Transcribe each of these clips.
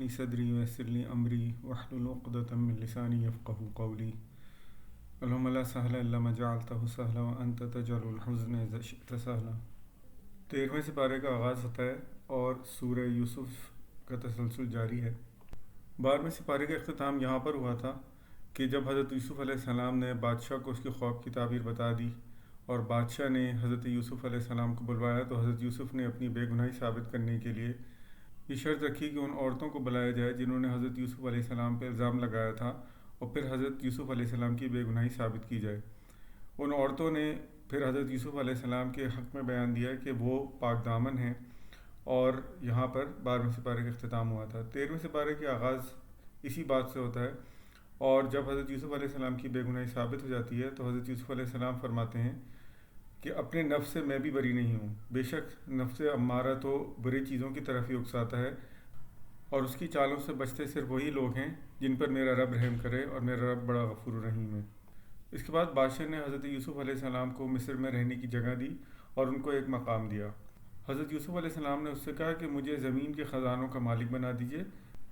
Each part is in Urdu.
صدری ویسر لی امری واحلل عقدۃ من لسانی یفقهوا قولی اللهم لا سهل الا ما جعلته سهلا وانت تجعل الحزن اذا شئت سهلا۔ 13ویں سپارے کا آغاز ہوتا ہے اور سورہ یوسف کا تسلسل جاری ہے۔ 12ویں سپارے کا اختتام یہاں پر ہوا تھا کہ جب حضرت یوسف علیہ السلام نے بادشاہ کو اس کے خواب کی تعبیر بتا دی اور بادشاہ نے حضرت یوسف علیہ السلام کو بلوایا، تو حضرت یوسف نے اپنی بے گناہی ثابت کرنے کے لیے یہ شرط رکھی کہ ان عورتوں کو بلایا جائے جنہوں نے حضرت یوسف علیہ السلام پہ الزام لگایا تھا، اور پھر حضرت یوسف علیہ السلام کی بے گناہی ثابت کی جائے۔ ان عورتوں نے پھر حضرت یوسف علیہ السلام کے حق میں بیان دیا کہ وہ پاک دامن ہیں، اور یہاں پر 12ویں سپارے کا اختتام ہوا تھا۔ 13ویں سپارے کا آغاز اسی بات سے ہوتا ہے، اور جب حضرت یوسف علیہ السلام کی بے گناہی ثابت ہو جاتی ہے تو حضرت یوسف علیہ السلام فرماتے ہیں کہ اپنے نفس سے میں بھی بری نہیں ہوں، بے شک نفس امارہ تو بری چیزوں کی طرف ہی اکساتا ہے، اور اس کی چالوں سے بچتے صرف وہی لوگ ہیں جن پر میرا رب رحم کرے، اور میرا رب بڑا غفور الرحیم ہے۔ اس کے بعد بادشاہ نے حضرت یوسف علیہ السلام کو مصر میں رہنے کی جگہ دی اور ان کو ایک مقام دیا۔ حضرت یوسف علیہ السلام نے اس سے کہا کہ مجھے زمین کے خزانوں کا مالک بنا دیجیے۔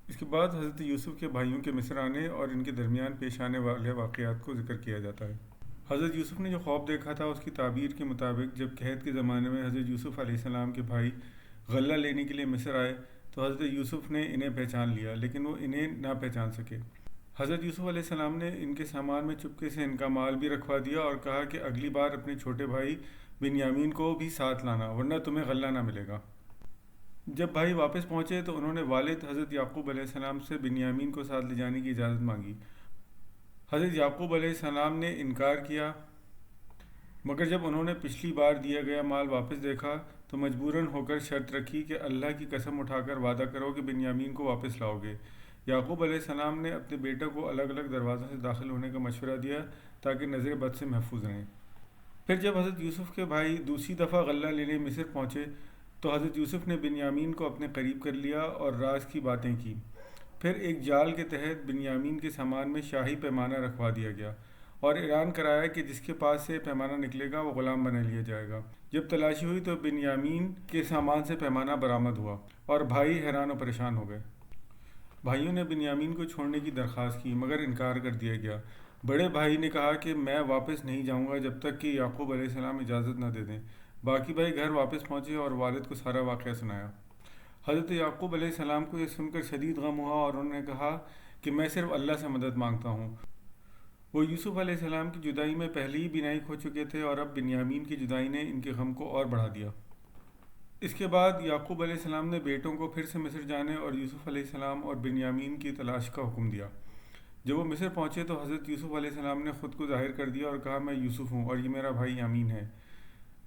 اس کے بعد حضرت یوسف کے بھائیوں کے مصر آنے اور ان کے درمیان پیش آنے والے واقعات کو ذکر کیا جاتا ہے۔ حضرت یوسف نے جو خواب دیکھا تھا اس کی تعبیر کے مطابق جب قحط کے زمانے میں حضرت یوسف علیہ السلام کے بھائی غلہ لینے کے لیے مصر آئے تو حضرت یوسف نے انہیں پہچان لیا، لیکن وہ انہیں نہ پہچان سکے۔ حضرت یوسف علیہ السلام نے ان کے سامان میں چپکے سے ان کا مال بھی رکھوا دیا اور کہا کہ اگلی بار اپنے چھوٹے بھائی بنیامین کو بھی ساتھ لانا، ورنہ تمہیں غلہ نہ ملے گا۔ جب بھائی واپس پہنچے تو انہوں نے والد حضرت یعقوب علیہ السلام سے بنیامین کو ساتھ لے جانے کی اجازت مانگی۔ حضرت یعقوب علیہ السلام نے انکار کیا، مگر جب انہوں نے پچھلی بار دیا گیا مال واپس دیکھا تو مجبوراً ہو کر شرط رکھی کہ اللہ کی قسم اٹھا کر وعدہ کرو کہ بنیامین کو واپس لاؤ گے۔ یعقوب علیہ السلام نے اپنے بیٹے کو الگ الگ دروازوں سے داخل ہونے کا مشورہ دیا تاکہ نظر بد سے محفوظ رہیں۔ پھر جب حضرت یوسف کے بھائی دوسری دفعہ غلہ لینے مصر پہنچے تو حضرت یوسف نے بنیامین کو اپنے قریب کر لیا اور راز کی باتیں کی۔ پھر ایک جال کے تحت بنیامین کے سامان میں شاہی پیمانہ رکھوا دیا گیا اور اعلان کرایا کہ جس کے پاس سے پیمانہ نکلے گا وہ غلام بنا لیا جائے گا۔ جب تلاشی ہوئی تو بنیامین کے سامان سے پیمانہ برآمد ہوا اور بھائی حیران و پریشان ہو گئے۔ بھائیوں نے بنیامین کو چھوڑنے کی درخواست کی مگر انکار کر دیا گیا۔ بڑے بھائی نے کہا کہ میں واپس نہیں جاؤں گا جب تک کہ یعقوب علیہ السلام اجازت نہ دے دیں۔ باقی بھائی گھر واپس پہنچے اور والد کو سارا واقعہ سنایا۔ حضرت یعقوب علیہ السلام کو یہ سن کر شدید غم ہوا اور انہوں نے کہا کہ میں صرف اللہ سے مدد مانگتا ہوں۔ وہ یوسف علیہ السلام کی جدائی میں پہلے ہی بینائی کھو چکے تھے اور اب بنیامین کی جدائی نے ان کے غم کو اور بڑھا دیا۔ اس کے بعد یعقوب علیہ السلام نے بیٹوں کو پھر سے مصر جانے اور یوسف علیہ السلام اور بنیامین کی تلاش کا حکم دیا۔ جب وہ مصر پہنچے تو حضرت یوسف علیہ السلام نے خود کو ظاہر کر دیا اور کہا میں یوسف ہوں اور یہ میرا بھائی یامین ہے۔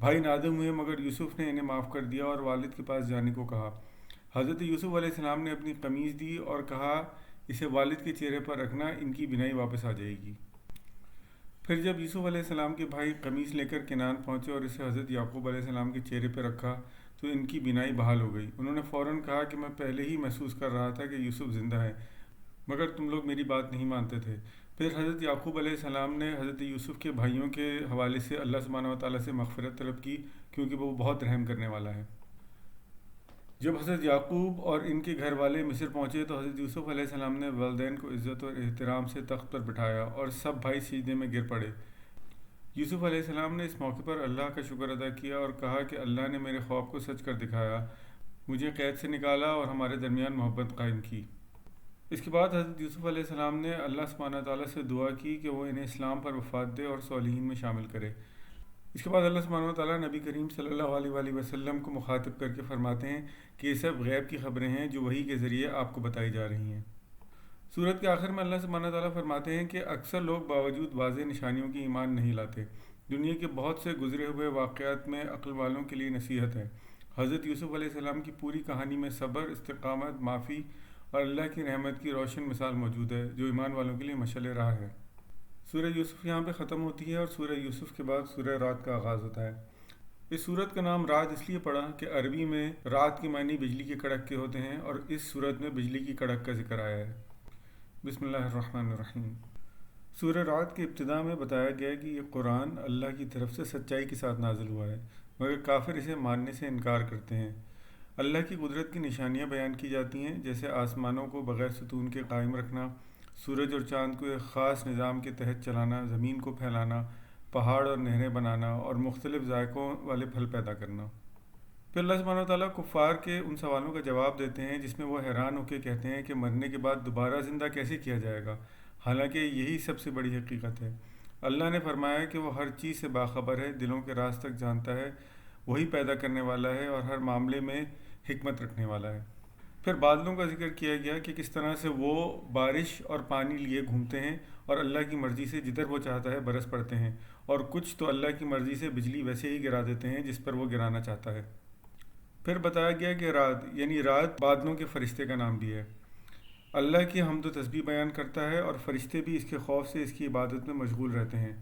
بھائی نادم ہوئے مگر یوسف نے انہیں معاف کر دیا اور والد کے پاس جانے کو کہا۔ حضرت یوسف علیہ السلام نے اپنی قمیض دی اور کہا اسے والد کے چہرے پر رکھنا، ان کی بینائی واپس آ جائے گی۔ پھر جب یوسف علیہ السلام کے بھائی قمیص لے کر کنعان پہنچے اور اسے حضرت یعقوب علیہ السلام کے چہرے پہ رکھا تو ان کی بینائی بحال ہو گئی۔ انہوں نے فوراً کہا کہ میں پہلے ہی محسوس کر رہا تھا کہ یوسف زندہ ہے، مگر تم لوگ میری بات نہیں مانتے تھے۔ پھر حضرت یعقوب علیہ السلام نے حضرت یوسف کے بھائیوں کے حوالے سے اللہ سبحانہ و تعالیٰ سے مغفرت طلب کی کیونکہ وہ بہت رحم کرنے والا ہے۔ جب حضرت یعقوب اور ان کے گھر والے مصر پہنچے تو حضرت یوسف علیہ السلام نے والدین کو عزت اور احترام سے تخت پر بٹھایا اور سب بھائی سجدے میں گر پڑے۔ یوسف علیہ السلام نے اس موقع پر اللہ کا شکر ادا کیا اور کہا کہ اللہ نے میرے خواب کو سچ کر دکھایا، مجھے قید سے نکالا اور ہمارے درمیان محبت قائم کی۔ اس کے بعد حضرت یوسف علیہ السلام نے اللہ سبحانہ تعالیٰ سے دعا کی کہ وہ انہیں اسلام پر وفات دے اور صالحین میں شامل کرے۔ اس کے بعد اللہ سبحانہ تعالیٰ نبی کریم صلی اللہ علیہ وآلہ وسلم کو مخاطب کر کے فرماتے ہیں کہ یہ سب غیب کی خبریں ہیں جو وحی کے ذریعے آپ کو بتائی جا رہی ہیں۔ سورت کے آخر میں اللہ سبحانہ تعالیٰ فرماتے ہیں کہ اکثر لوگ باوجود واضح نشانیوں کی ایمان نہیں لاتے۔ دنیا کے بہت سے گزرے ہوئے واقعات میں عقل والوں کے لیے نصیحت ہے۔ حضرت یوسف علیہ السلام کی پوری کہانی میں صبر، استقامت، معافی اور اللہ کی رحمت کی روشن مثال موجود ہے جو ایمان والوں کے لیے مشعل راہ ہے۔ سورہ یوسف یہاں پہ ختم ہوتی ہے اور سورہ یوسف کے بعد سورہ رات کا آغاز ہوتا ہے۔ اس سورت کا نام رات اس لیے پڑا کہ عربی میں رات کے معنی بجلی کے کڑک کے ہوتے ہیں اور اس سورت میں بجلی کی کڑک کا ذکر آیا ہے۔ بسم اللہ الرحمن الرحیم۔ سورہ رات کی ابتدا میں بتایا گیا کہ یہ قرآن اللہ کی طرف سے سچائی کے ساتھ نازل ہوا ہے، مگر کافر اسے ماننے سے انکار کرتے ہیں۔ اللہ کی قدرت کی نشانیاں بیان کی جاتی ہیں، جیسے آسمانوں کو بغیر ستون کے قائم رکھنا، سورج اور چاند کو ایک خاص نظام کے تحت چلانا، زمین کو پھیلانا، پہاڑ اور نہریں بنانا اور مختلف ذائقوں والے پھل پیدا کرنا۔ پھر اللہ سبحانہ وتعالیٰ کفار کے ان سوالوں کا جواب دیتے ہیں جس میں وہ حیران ہو کے کہتے ہیں کہ مرنے کے بعد دوبارہ زندہ کیسے کیا جائے گا، حالانکہ یہی سب سے بڑی حقیقت ہے۔ اللہ نے فرمایا کہ وہ ہر چیز سے باخبر ہے، دلوں کے راز تک جانتا ہے، وہی پیدا کرنے والا ہے اور ہر معاملے میں حکمت رکھنے والا ہے۔ پھر بادلوں کا ذکر کیا گیا کہ کس طرح سے وہ بارش اور پانی لیے گھومتے ہیں اور اللہ کی مرضی سے جدھر وہ چاہتا ہے برس پڑتے ہیں، اور کچھ تو اللہ کی مرضی سے بجلی ویسے ہی گرا دیتے ہیں جس پر وہ گرانا چاہتا ہے۔ پھر بتایا گیا کہ رات یعنی رات بادلوں کے فرشتے کا نام بھی ہے۔ اللہ کی حمد و تسبیح بیان کرتا ہے اور فرشتے بھی اس کے خوف سے اس کی عبادت میں مشغول رہتے ہیں۔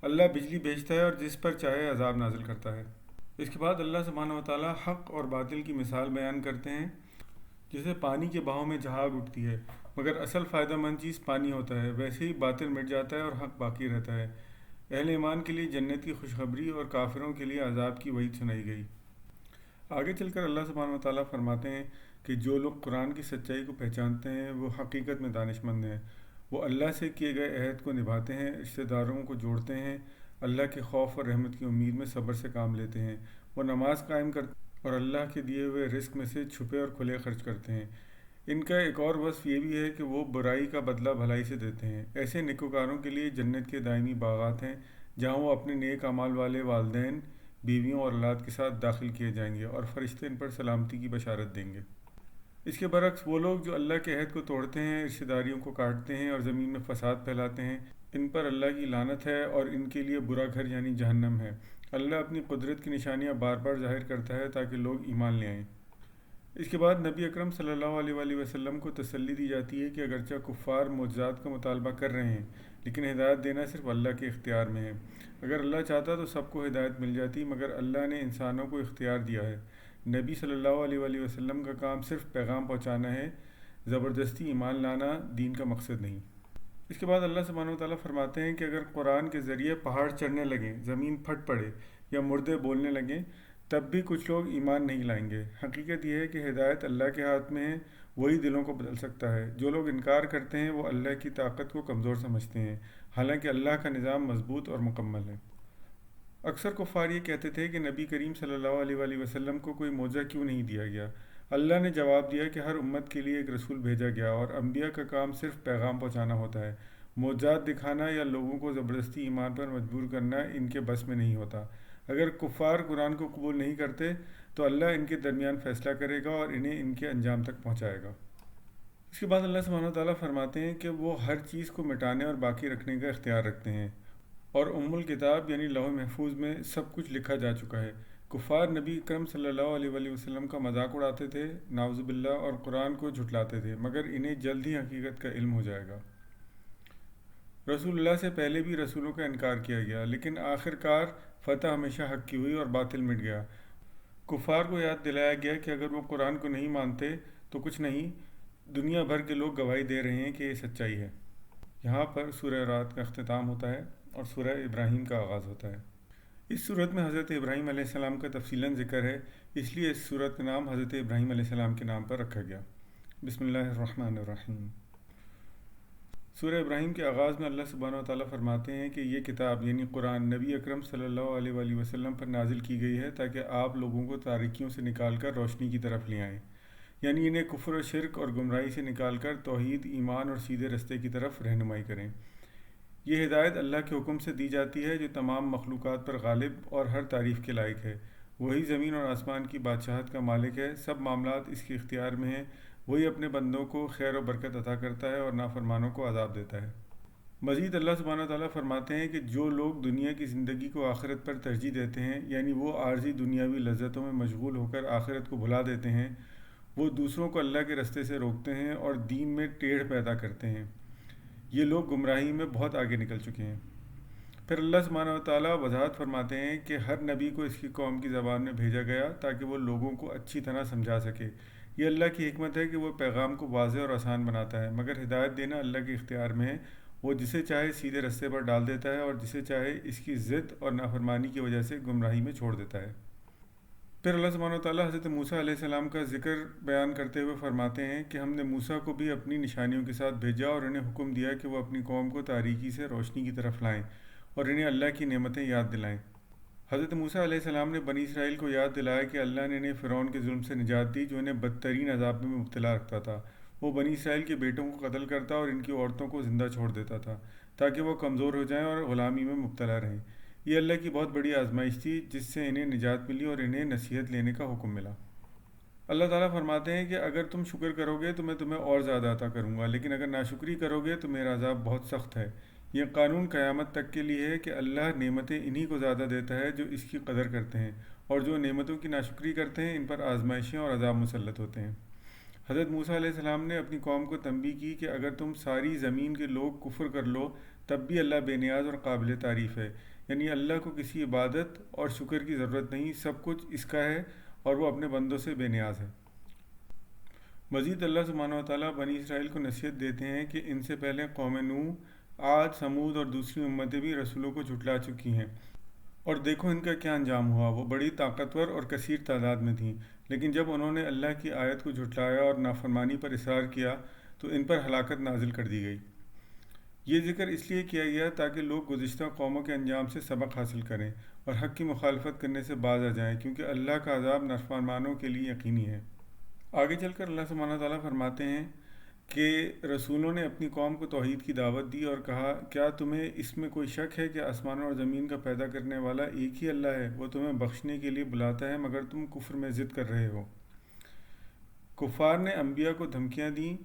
اللہ بجلی بھیجتا ہے اور جس پر چاہے عذاب نازل کرتا ہے۔ اس کے بعد اللہ سبحانہ وتعالیٰ حق اور باطل کی مثال بیان کرتے ہیں، جیسے پانی کے بہاؤ میں جھاگ اٹھتی ہے مگر اصل فائدہ مند چیز پانی ہوتا ہے، ویسے ہی باطل مٹ جاتا ہے اور حق باقی رہتا ہے۔ اہل ایمان کے لیے جنت کی خوشخبری اور کافروں کے لیے عذاب کی وعید سنائی گئی۔ آگے چل کر اللہ سبحانہ وتعالیٰ فرماتے ہیں کہ جو لوگ قرآن کی سچائی کو پہچانتے ہیں وہ حقیقت میں دانش مند ہیں، وہ اللہ سے کیے گئے عہد کو نبھاتے ہیں، رشتہ داروں کو جوڑتے ہیں، اللہ کے خوف اور رحمت کی امید میں صبر سے کام لیتے ہیں، وہ نماز قائم کرتے ہیں اور اللہ کے دیے ہوئے رزق میں سے چھپے اور کھلے خرچ کرتے ہیں۔ ان کا ایک اور وصف یہ بھی ہے کہ وہ برائی کا بدلہ بھلائی سے دیتے ہیں۔ ایسے نیکوکاروں کے لیے جنت کے دائمی باغات ہیں جہاں وہ اپنے نیک اعمال والے والدین، بیویوں اور اولاد کے ساتھ داخل کیے جائیں گے اور فرشتے ان پر سلامتی کی بشارت دیں گے۔ اس کے برعکس وہ لوگ جو اللہ کے عہد کو توڑتے ہیں، رشتہ داریوں کو کاٹتے ہیں اور زمین میں فساد پھیلاتے ہیں، ان پر اللہ کی لعنت ہے اور ان کے لیے برا گھر یعنی جہنم ہے۔ اللہ اپنی قدرت کی نشانیاں بار بار ظاہر کرتا ہے تاکہ لوگ ایمان لے آئیں۔ اس کے بعد نبی اکرم صلی اللہ علیہ وآلہ وسلم کو تسلی دی جاتی ہے کہ اگرچہ کفار معجزات کا مطالبہ کر رہے ہیں لیکن ہدایت دینا صرف اللہ کے اختیار میں ہے۔ اگر اللہ چاہتا تو سب کو ہدایت مل جاتی، مگر اللہ نے انسانوں کو اختیار دیا ہے۔ نبی صلی اللہ علیہ وآلہ وسلم کا کام صرف پیغام پہنچانا ہے، زبردستی ایمان لانا دین کا مقصد نہیں۔ اس کے بعد اللہ سبحانہ وتعالیٰ فرماتے ہیں کہ اگر قرآن کے ذریعے پہاڑ چڑھنے لگیں، زمین پھٹ پڑے یا مردے بولنے لگیں تب بھی کچھ لوگ ایمان نہیں لائیں گے۔ حقیقت یہ ہے کہ ہدایت اللہ کے ہاتھ میں ہے، وہی دلوں کو بدل سکتا ہے۔ جو لوگ انکار کرتے ہیں وہ اللہ کی طاقت کو کمزور سمجھتے ہیں، حالانکہ اللہ کا نظام مضبوط اور مکمل ہے۔ اکثر کفار یہ کہتے تھے کہ نبی کریم صلی اللہ علیہ وآلہ وسلم کو کوئی معجزہ کیوں نہیں دیا گیا۔ اللہ نے جواب دیا کہ ہر امت کے لیے ایک رسول بھیجا گیا اور انبیاء کا کام صرف پیغام پہنچانا ہوتا ہے۔ معجزات دکھانا یا لوگوں کو زبردستی ایمان پر مجبور کرنا ان کے بس میں نہیں ہوتا۔ اگر کفار قرآن کو قبول نہیں کرتے تو اللہ ان کے درمیان فیصلہ کرے گا اور انہیں ان کے انجام تک پہنچائے گا۔ اس کے بعد اللہ سبحانہ وتعالیٰ فرماتے ہیں کہ وہ ہر چیز کو مٹانے اور باقی رکھنے کا اختیار رکھتے ہیں، اور الکتاب یعنی لوح محفوظ میں سب کچھ لکھا جا چکا ہے۔ کفار نبی اکرم صلی اللہ علیہ وآلہ وسلم کا مذاق اڑاتے تھے، نعوذ باللہ، اور قرآن کو جھٹلاتے تھے، مگر انہیں جلد ہی حقیقت کا علم ہو جائے گا۔ رسول اللہ سے پہلے بھی رسولوں کا انکار کیا گیا، لیکن آخر کار فتح ہمیشہ حق کی ہوئی اور باطل مٹ گیا۔ کفار کو یاد دلایا گیا کہ اگر وہ قرآن کو نہیں مانتے تو کچھ نہیں، دنیا بھر کے لوگ گواہی دے رہے ہیں کہ یہ سچائی ہے۔ یہاں پر سورہ رات کا اختتام ہوتا ہے اور سورہ ابراہیم کا آغاز ہوتا ہے۔ اس صورت میں حضرت ابراہیم علیہ السلام کا تفصیلاً ذکر ہے، اس لیے اس صورت کا نام حضرت ابراہیم علیہ السلام کے نام پر رکھا گیا۔ بسم اللہ الرحمن الرحیم۔ سورہ ابراہیم کے آغاز میں اللہ سبحانہ وتعالیٰ فرماتے ہیں کہ یہ کتاب یعنی قرآن نبی اکرم صلی اللہ علیہ وآلہ وسلم پر نازل کی گئی ہے تاکہ آپ لوگوں کو تاریکیوں سے نکال کر روشنی کی طرف لے آئیں، یعنی انہیں کفر و شرک اور گمراہی سے نکال کر توحید، ایمان اور سیدھے رستے کی طرف رہنمائی کریں۔ یہ ہدایت اللہ کے حکم سے دی جاتی ہے جو تمام مخلوقات پر غالب اور ہر تعریف کے لائق ہے۔ وہی زمین اور آسمان کی بادشاہت کا مالک ہے، سب معاملات اس کے اختیار میں ہیں، وہی اپنے بندوں کو خیر و برکت عطا کرتا ہے اور نافرمانوں کو عذاب دیتا ہے۔ مزید اللہ سبحانہ وتعالیٰ فرماتے ہیں کہ جو لوگ دنیا کی زندگی کو آخرت پر ترجیح دیتے ہیں، یعنی وہ عارضی دنیاوی لذتوں میں مشغول ہو کر آخرت کو بھلا دیتے ہیں، وہ دوسروں کو اللہ کے رستے سے روکتے ہیں اور دین میں ٹیڑھ پیدا کرتے ہیں، یہ لوگ گمراہی میں بہت آگے نکل چکے ہیں۔ پھر اللہ سبحانہ وتعالیٰ وضاحت فرماتے ہیں کہ ہر نبی کو اس کی قوم کی زبان میں بھیجا گیا تاکہ وہ لوگوں کو اچھی طرح سمجھا سکے۔ یہ اللہ کی حکمت ہے کہ وہ پیغام کو واضح اور آسان بناتا ہے، مگر ہدایت دینا اللہ کے اختیار میں ہے، وہ جسے چاہے سیدھے رستے پر ڈال دیتا ہے اور جسے چاہے اس کی ضد اور نافرمانی کی وجہ سے گمراہی میں چھوڑ دیتا ہے۔ پھر اللہ سبحانہ وتعالیٰ حضرت موسیٰ علیہ السلام کا ذکر بیان کرتے ہوئے فرماتے ہیں کہ ہم نے موسیٰ کو بھی اپنی نشانیوں کے ساتھ بھیجا اور انہیں حکم دیا کہ وہ اپنی قوم کو تاریکی سے روشنی کی طرف لائیں اور انہیں اللہ کی نعمتیں یاد دلائیں۔ حضرت موسیٰ علیہ السلام نے بنی اسرائیل کو یاد دلایا کہ اللہ نے انہیں فرعون کے ظلم سے نجات دی جو انہیں بدترین عذاب میں مبتلا رکھتا تھا۔ وہ بنی اسرائیل کے بیٹوں کو قتل کرتا اور ان کی عورتوں کو زندہ چھوڑ دیتا تھا تاکہ وہ کمزور ہو جائیں اور غلامی میں مبتلا رہیں۔ یہ اللہ کی بہت بڑی آزمائش تھی جس سے انہیں نجات ملی اور انہیں نصیحت لینے کا حکم ملا۔ اللہ تعالیٰ فرماتے ہیں کہ اگر تم شکر کرو گے تو میں تمہیں اور زیادہ عطا کروں گا، لیکن اگر ناشکری کرو گے تو میرا عذاب بہت سخت ہے۔ یہ قانون قیامت تک کے لیے ہے کہ اللہ نعمتیں انہی کو زیادہ دیتا ہے جو اس کی قدر کرتے ہیں، اور جو نعمتوں کی ناشکری کرتے ہیں ان پر آزمائشیں اور عذاب مسلط ہوتے ہیں۔ حضرت موسیٰ علیہ السلام نے اپنی قوم کو تنبیہ کی کہ اگر تم ساری زمین کے لوگ کفر کر لو تب بھی اللہ بے نیاز اور قابل تعریف ہے، یعنی اللہ کو کسی عبادت اور شکر کی ضرورت نہیں، سب کچھ اس کا ہے اور وہ اپنے بندوں سے بے نیاز ہے۔ مزید اللہ سبحانہ وتعالیٰ بنی اسرائیل کو نصیحت دیتے ہیں کہ ان سے پہلے قوم نوح، عاد، سمود اور دوسری امتیں بھی رسولوں کو جھٹلا چکی ہیں، اور دیکھو ان کا کیا انجام ہوا۔ وہ بڑی طاقتور اور کثیر تعداد میں تھیں، لیکن جب انہوں نے اللہ کی آیت کو جھٹلایا اور نافرمانی پر اصرار کیا تو ان پر ہلاکت نازل کر دی گئی۔ یہ ذکر اس لیے کیا گیا تاکہ لوگ گزشتہ قوموں کے انجام سے سبق حاصل کریں اور حق کی مخالفت کرنے سے باز آ جائیں، کیونکہ اللہ کا عذاب نافرمانوں کے لیے یقینی ہے۔ آگے چل کر اللہ سبحانہ تعالیٰ فرماتے ہیں کہ رسولوں نے اپنی قوم کو توحید کی دعوت دی اور کہا، کیا تمہیں اس میں کوئی شک ہے کہ آسمانوں اور زمین کا پیدا کرنے والا ایک ہی اللہ ہے؟ وہ تمہیں بخشنے کے لیے بلاتا ہے مگر تم کفر میں ضد کر رہے ہو۔ کفار نے انبیاء کو دھمکیاں دیں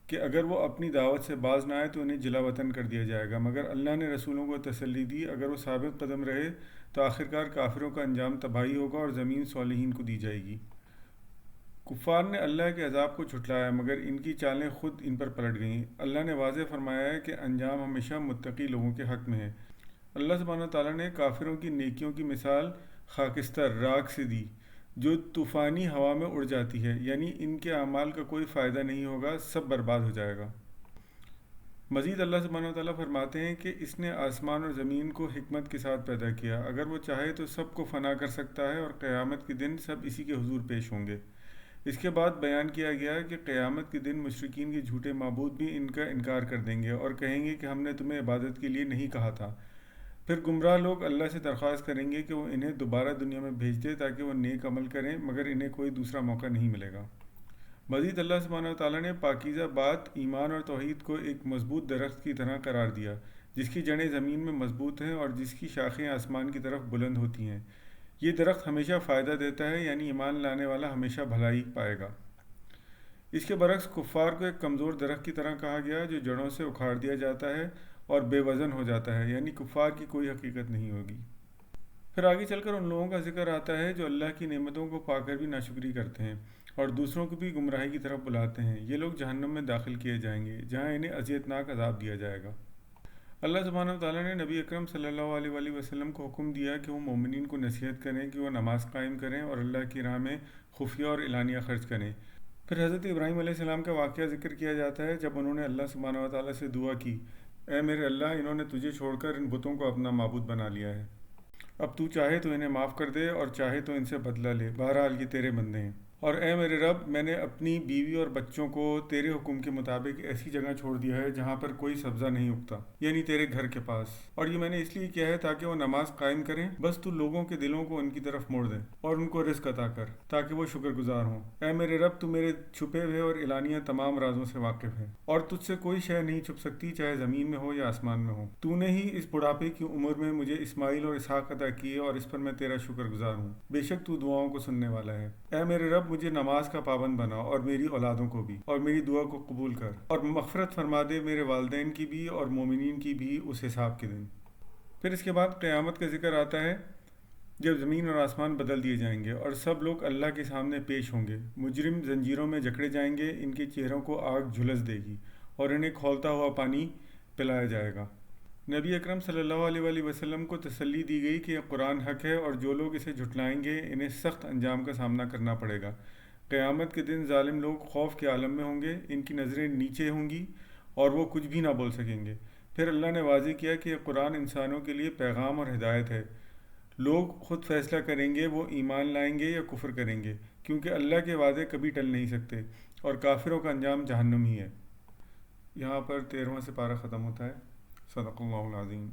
کہ اگر وہ اپنی دعوت سے باز نہ آئے تو انہیں جلا وطن کر دیا جائے گا، مگر اللہ نے رسولوں کو تسلی دی اگر وہ ثابت قدم رہے تو آخرکار کافروں کا انجام تباہی ہوگا اور زمین صالحین کو دی جائے گی۔ کفار نے اللہ کے عذاب کو جھٹلایا مگر ان کی چالیں خود ان پر پلٹ گئیں۔ اللہ نے واضح فرمایا ہے کہ انجام ہمیشہ متقی لوگوں کے حق میں ہے۔ اللہ سبحانہ تعالیٰ نے کافروں کی نیکیوں کی مثال خاکستر، راکھ سے دی جو طوفانی ہوا میں اڑ جاتی ہے، یعنی ان کے اعمال کا کوئی فائدہ نہیں ہوگا، سب برباد ہو جائے گا۔ مزید اللہ سبحانہ تعالیٰ فرماتے ہیں کہ اس نے آسمان اور زمین کو حکمت کے ساتھ پیدا کیا، اگر وہ چاہے تو سب کو فنا کر سکتا ہے اور قیامت کے دن سب اسی کے حضور پیش ہوں گے۔ اس کے بعد بیان کیا گیا کہ قیامت کے دن مشرکین کے جھوٹے معبود بھی ان کا انکار کر دیں گے اور کہیں گے کہ ہم نے تمہیں عبادت کے لیے نہیں کہا تھا۔ پھر گمراہ لوگ اللہ سے درخواست کریں گے کہ وہ انہیں دوبارہ دنیا میں بھیج دے تاکہ وہ نیک عمل کریں، مگر انہیں کوئی دوسرا موقع نہیں ملے گا۔ مزید اللہ سبحانہ تعالیٰ نے پاکیزہ بات، ایمان اور توحید کو ایک مضبوط درخت کی طرح قرار دیا جس کی جڑیں زمین میں مضبوط ہیں اور جس کی شاخیں آسمان کی طرف بلند ہوتی ہیں۔ یہ درخت ہمیشہ فائدہ دیتا ہے، یعنی ایمان لانے والا ہمیشہ بھلائی پائے گا۔ اس کے برعکس کفار کو ایک کمزور درخت کی طرح کہا گیا جو جڑوں سے اکھاڑ دیا جاتا ہے اور بے وزن ہو جاتا ہے، یعنی کفار کی کوئی حقیقت نہیں ہوگی۔ پھر آگے چل کر ان لوگوں کا ذکر آتا ہے جو اللہ کی نعمتوں کو پا کر بھی ناشکری کرتے ہیں اور دوسروں کو بھی گمراہی کی طرف بلاتے ہیں۔ یہ لوگ جہنم میں داخل کیے جائیں گے جہاں انہیں اذیت ناک عذاب دیا جائے گا۔ اللہ سبحانہ وتعالیٰ نے نبی اکرم صلی اللہ علیہ وآلہ وسلم کو حکم دیا کہ وہ مومنین کو نصیحت کریں کہ وہ نماز قائم کریں اور اللہ کی راہ میں خفیہ اور اعلانیہ خرچ کریں۔ پھر حضرت ابراہیم علیہ السلام کا واقعہ ذکر کیا جاتا ہے جب انہوں نے اللہ سبحانہ وتعالیٰ سے دعا کی، اے میرے اللہ، انہوں نے تجھے چھوڑ کر ان بتوں کو اپنا معبود بنا لیا ہے، اب تو چاہے تو انہیں معاف کر دے اور چاہے تو ان سے بدلہ لے، بہرحال یہ تیرے بندے ہیں۔ اور اے میرے رب، میں نے اپنی بیوی اور بچوں کو تیرے حکم کے مطابق ایسی جگہ چھوڑ دیا ہے جہاں پر کوئی سبزہ نہیں اگتا، یعنی تیرے گھر کے پاس، اور یہ میں نے اس لیے کیا ہے تاکہ وہ نماز قائم کریں، بس تو لوگوں کے دلوں کو ان کی طرف موڑ دے اور ان کو رزق عطا کر تاکہ وہ شکر گزار ہوں۔ اے میرے رب، تو میرے چھپے ہوئے اور اعلانیہ تمام رازوں سے واقف ہے، اور تجھ سے کوئی شے نہیں چھپ سکتی، چاہے زمین میں ہو یا آسمان میں ہو۔ تو نے ہی اس بڑھاپے کی عمر میں مجھے اسماعیل اور اسحاق عطا کیے اور اس پر میں تیرا شکر گزار ہوں، بے شک تو دعاؤں کو سننے والا ہے۔ اے میرے رب، مجھے نماز کا پابند بنا اور میری اولادوں کو بھی، اور میری دعا کو قبول کر، اور مغفرت فرما دے میرے والدین کی بھی اور مومنین کی بھی اس حساب کے دن۔ پھر اس کے بعد قیامت کا ذکر آتا ہے جب زمین اور آسمان بدل دیے جائیں گے اور سب لوگ اللہ کے سامنے پیش ہوں گے۔ مجرم زنجیروں میں جکڑے جائیں گے، ان کے چہروں کو آگ جھلس دے گی اور انہیں کھولتا ہوا پانی پلایا جائے گا۔ نبی اکرم صلی اللہ علیہ وآلہ وسلم کو تسلی دی گئی کہ یہ قرآن حق ہے اور جو لوگ اسے جھٹلائیں گے انہیں سخت انجام کا سامنا کرنا پڑے گا۔ قیامت کے دن ظالم لوگ خوف کے عالم میں ہوں گے، ان کی نظریں نیچے ہوں گی اور وہ کچھ بھی نہ بول سکیں گے۔ پھر اللہ نے واضح کیا کہ یہ قرآن انسانوں کے لیے پیغام اور ہدایت ہے۔ لوگ خود فیصلہ کریں گے وہ ایمان لائیں گے یا کفر کریں گے، کیونکہ اللہ کے وعدے کبھی ٹل نہیں سکتے، اور کافروں کا انجام جہنم ہی ہے۔ یہاں پر 13واں سپارہ ختم ہوتا ہے۔ صدق اللہ العظیم۔